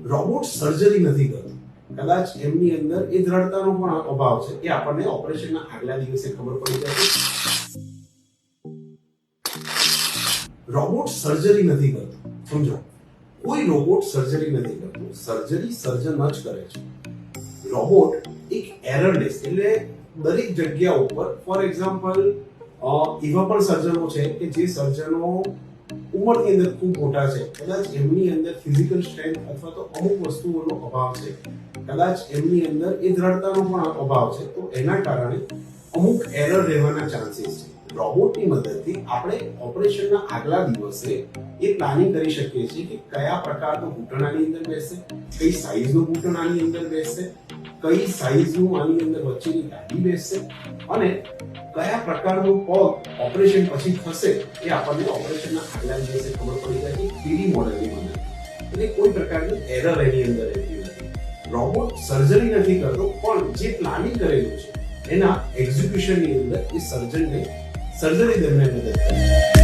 Robot surgery નથી કરતો, કદાચ એમની અંદર એ દ્રઢતાનો પણ અભાવ છે એ આપણને ઓપરેશનના આગલા દિવસે ખબર પડી જાય છે. રોબોટ સર્જરી નથી કરતો, સમજો, કોઈ રોબોટ સર્જરી નથી કરતો, સર્જરી સર્જન જ કરે છે. રોબોટ એક એરરલેસ, એટલે દરેક જગ્યા ઉપર, ફોર એક્ઝામ્પલ એવા પણ સર્જનો છે કે જે સર્જનો ઉંમરની અંદર ખૂબ મોટા છે, કદાચ એમની અંદર ફિઝિકલ સ્ટ્રેન્થ અથવા તો અમુક વસ્તુઓનો અભાવ છે, કદાચ એમની અંદર એ દ્રઢતાનો પણ અભાવ છે, તો એના કારણે અમુક એરર રહેવાના ચાન્સીસ છે. રોબોટની મદદથી આપણે ઓપરેશનના આગલા દિવસે એ પ્લાનિંગ કરી શકીએ છીએ કે કયા પ્રકારનો ઘૂંટણ આની અંદર બેસશે, કઈ સાઈઝનો ઘૂંટણ આની અંદર બેસશે, કઈ સાઈઝનું આની અંદર વચ્ચેની ગાડી બેસશે અને કયા પ્રકારનો પગ ઓપરેશન પછી થશે એ આપણને ઓપરેશનના આગલા દિવસે ખબર પડી જાય છે 3D મોડેલની મદદથી. એટલે કોઈ પ્રકારની એરર એની અંદર રહેતી નથી. રોબોટ સર્જરી નથી કરતો, પણ જે પ્લાનિંગ કરેલું છે એના એક્ઝિક્યુશનની અંદર એ સર્જનને સર્જરી દરમિયાન મદદ કરે છે.